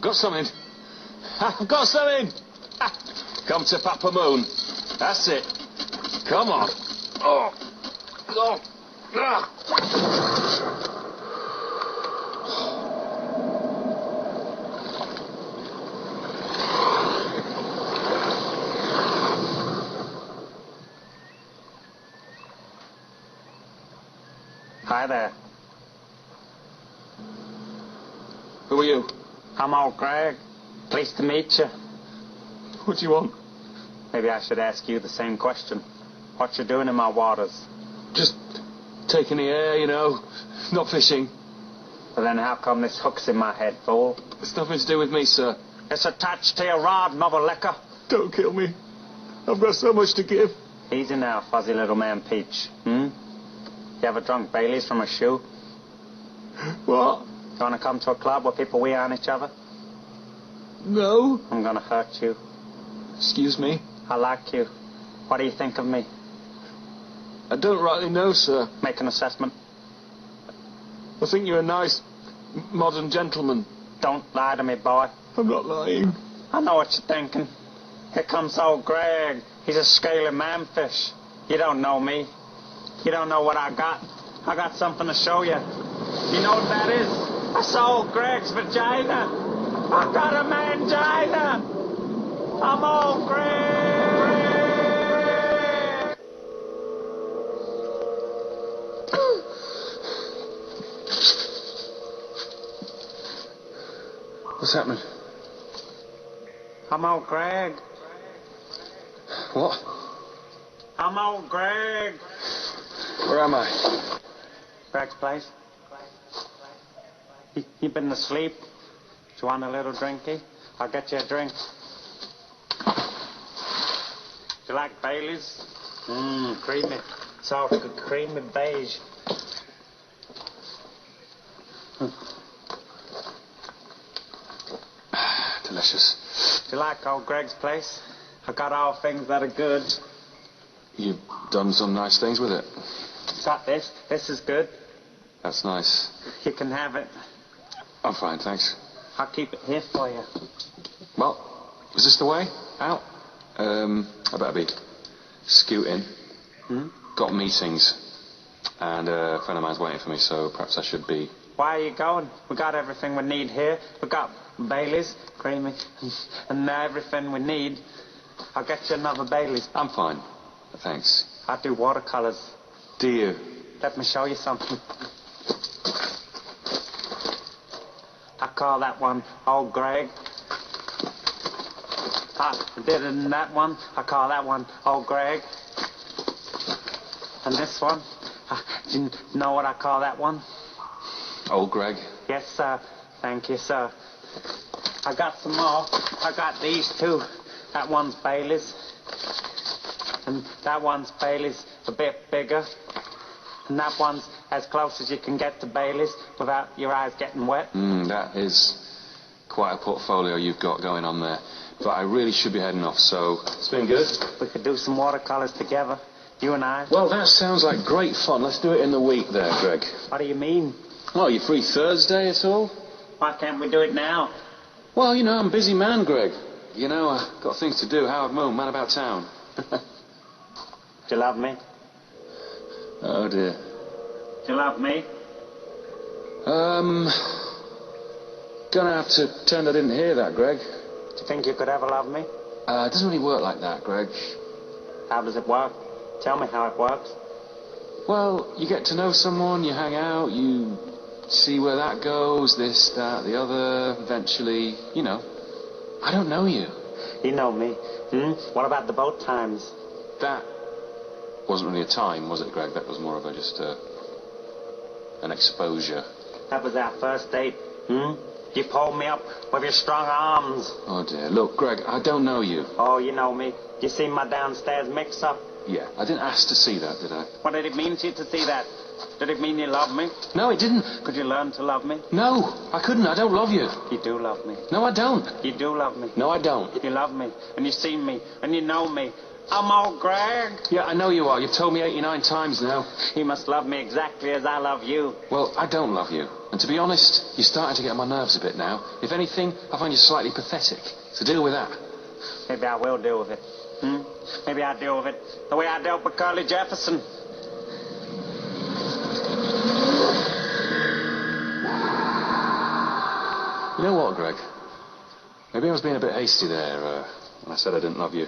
got something. I've got something. Come to Papa Moon. That's it. Come on. Oh. Oh. Ah. Hi there. Who are you? I'm Old Gregg. Pleased to meet you. What do you want? Maybe I should ask you the same question. What you doing in my waters? Just taking the air, you know. Not fishing. Well, then how come this hook's in my head, fool? It's nothing to do with me, sir. It's attached to your rod, mother liquor. Don't kill me. I've got so much to give. Easy now, fuzzy little man Peach. You ever drunk Bailey's from a shoe? What? You want to come to a club where people wee on each other? No. I'm going to hurt you. Excuse me? I like you. What do you think of me? I don't rightly know, sir. Make an assessment. I think you're a nice, modern gentleman. Don't lie to me, boy. I'm not lying. I know what you're thinking. Here comes Old Gregg. He's a scaly manfish. You don't know me. You don't know what I got. I got something to show you. You know what that is? That's Old Gregg's vagina. I got a mangina. I'm Old Gregg. What's happening? I'm Old Gregg. What? I'm Old Gregg. Where am I? Gregg's place. You been asleep? Do you want a little drinky? I'll get you a drink. Do you like Bailey's? Creamy. Salted creamy beige. Delicious. Do you like Old Gregg's place? I got all things that are good. You've done some nice things with it. Got this. This is good. That's nice. You can have it. I'm fine, thanks. I'll keep it here for you. Well, is this the way? Out? I better be scooting. Got meetings. And a friend of mine's waiting for me, so perhaps I should be... Why are you going? We got everything we need here. We got Bailey's, creamy, and everything we need. I'll get you another Bailey's. I'm fine. Thanks. I do watercolors. Do you? Let me show you something. I call that one Old Gregg. I did it in that one. I call that one Old Gregg. And this one, do you know what I call that one? Old Gregg? Yes, sir. Thank you, sir. I got some more. I got these two. That one's Bailey's. And that one's Bailey's a bit bigger. And that one's as close as you can get to Bailey's without your eyes getting wet. That is quite a portfolio you've got going on there. But I really should be heading off, so it's been good. We could do some watercolors together, you and I. Well, that sounds like great fun. Let's do it in the week there, Greg. What do you mean? Oh, you free Thursday at all? Why can't we do it now? Well, you know, I'm a busy man, Greg. You know, I've got things to do. Howard Moon, man about town. Do you love me? Oh, dear. Do you love me? Gonna have to pretend I didn't hear that, Greg. Do you think you could ever love me? It doesn't really work like that, Greg. How does it work? Tell me how it works. Well, you get to know someone, you hang out, you see where that goes, this, that, the other, eventually, you know. I don't know you. You know me. What about the boat times? That wasn't really a time, was it, Greg? That was more of just an exposure. That was our first date. You pulled me up with your strong arms. Oh, dear. Look, Greg, I don't know you. Oh, you know me. You seen my downstairs mix-up? Yeah, I didn't ask to see that, did I? What did it mean to you to see that? Did it mean you love me? No, it didn't. Could you learn to love me? No, I couldn't. I don't love you. You do love me. No, I don't. You do love me. No, I don't. You love me, and you see me, and you know me, I'm Old Gregg. Yeah, I know you are. You've told me 89 times now. You must love me exactly as I love you. Well, I don't love you. And to be honest, you're starting to get on my nerves a bit now. If anything, I find you slightly pathetic. So deal with that. Maybe I will deal with it. Maybe I'll deal with it the way I dealt with Curly Jefferson. You know what, Greg? Maybe I was being a bit hasty there when I said I didn't love you.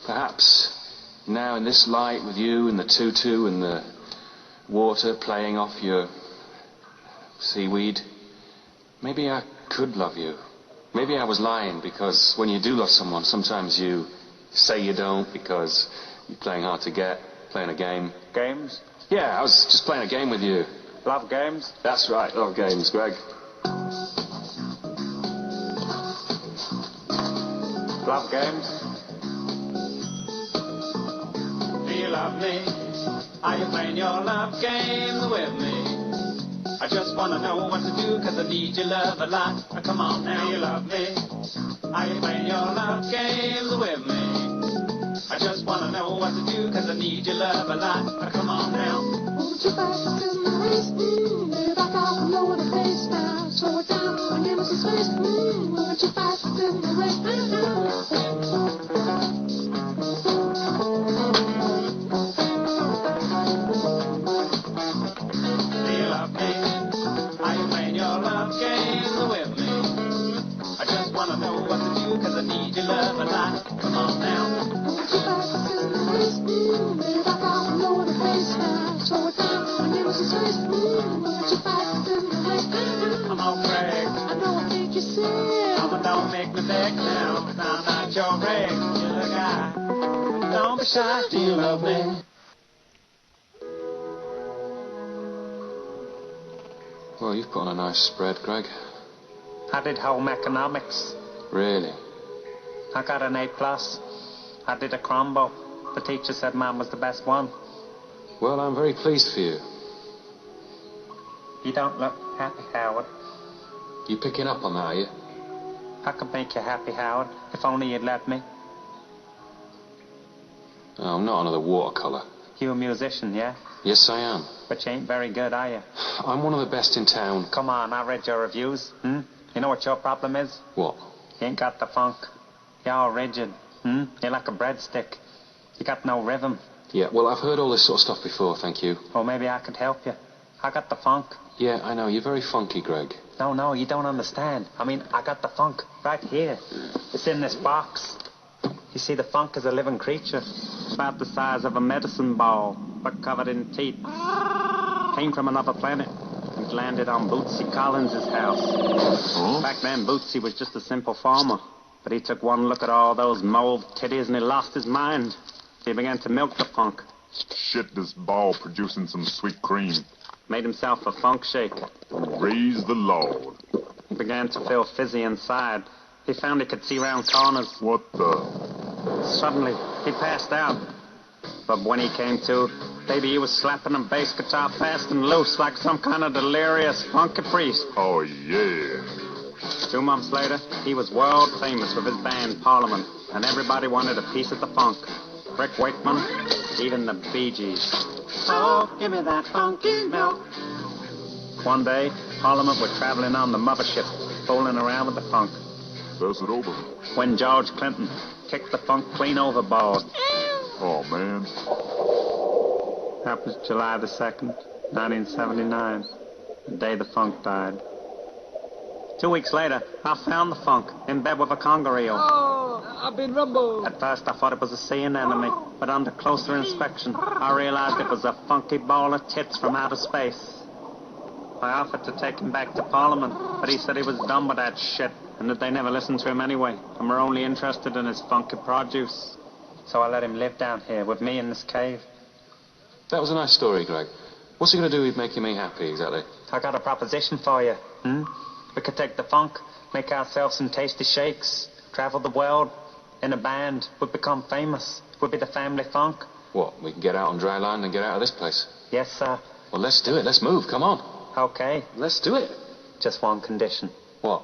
Perhaps now in this light with you and the tutu and the water playing off your seaweed, maybe I could love you. Maybe I was lying because when you do love someone, sometimes you say you don't because you're playing hard to get, playing a game. Games? Yeah, I was just playing a game with you. Love games? That's right, love games, Greg. Love games? Do you love me? Are you playing your love games with me? I just wanna know what to do, cause I need your love a lot. Come on now, you love me. Are you playing your love games with me? I just wanna know what to do, cause I need your love a lot. Come on now. Won't you back to my waist? Back off and lower the bass now. Slow it down, my nemesis face. Won't you back to my waist? Cause I need your love a lot. Come on now. Won't you back to my waist? Back off and lower the bass now. Slow it down, my nemesis face. Won't you back to my waist? I'm Old Gregg. I know I think you said. Mama, don't make me beg now, cause I'm not your regular guy. Don't be shy, do you love me? Well, you've put on a nice spread, Greg. I did home economics. Really? I got an A+. I did a combo. The teacher said mine was the best one. Well, I'm very pleased for you. You don't look happy, Howard. You picking up on that, are you? I could make you happy, Howard, if only you'd let me. Oh, I'm not another watercolour. You a musician, yeah? Yes, I am. But you ain't very good, are you? I'm one of the best in town. Come on, I read your reviews. You know what your problem is? What? You ain't got the funk. You're all rigid. You're like a breadstick. You got no rhythm. Yeah, well, I've heard all this sort of stuff before, thank you. Well, maybe I could help you. I got the funk. Yeah, I know. You're very funky, Greg. No, you don't understand. I mean, I got the funk right here. It's in this box. You see, the funk is a living creature. About the size of a medicine ball, but covered in teeth. Came from another planet. It landed on Bootsy Collins' house. Oh? Back then, Bootsy was just a simple farmer. But he took one look at all those mauve titties and he lost his mind. He began to milk the funk. Shit, this ball producing some sweet cream. Made himself a funk shake. Raise the Lord. He began to feel fizzy inside. He found he could see round corners. What the? Suddenly, he passed out. But when he came to, baby, he was slapping a bass guitar fast and loose like some kind of delirious funky priest. Oh, yeah. 2 months later, he was world famous with his band, Parliament, and everybody wanted a piece of the funk. Rick Wakeman, even the Bee Gees. Oh, give me that funky milk. One day, Parliament were traveling on the mothership, fooling around with the funk. Pass it over. When George Clinton kicked the funk clean overboard. Oh, man. That was July the 2nd, 1979, the day the funk died. 2 weeks later, I found the funk in bed with a conger eel. Oh, I've been rumbled. At first, I thought it was a sea anemone, but under closer inspection, I realized it was a funky ball of tits from outer space. I offered to take him back to Parliament, but he said he was done with that shit, and that they never listened to him anyway, and were only interested in his funky produce. So I let him live down here with me in this cave. That was a nice story, Greg. What's he going to do with making me happy, exactly? I got a proposition for you. We could take the funk, make ourselves some tasty shakes, travel the world in a band. We'd become famous. We'd be the family funk. What, we can get out on dry land and get out of this place? Yes, sir. Well, let's do it. Let's move. Come on. Okay. Let's do it. Just one condition. What?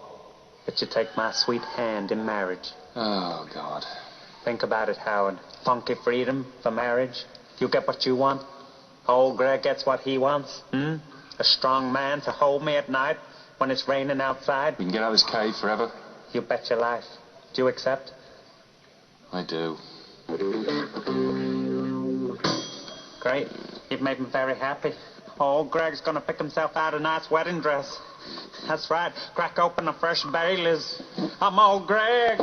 That you take my sweet hand in marriage. Oh, God. Think about it, Howard. Funky freedom for marriage. You get what you want. Old Gregg gets what he wants. A strong man to hold me at night when it's raining outside. We can get out of this cave forever. You bet your life. Do you accept? I do. Great. You've made me very happy. Old Gregg's gonna pick himself out a nice wedding dress. That's right. Crack open a fresh Bailey's. I'm Old Gregg.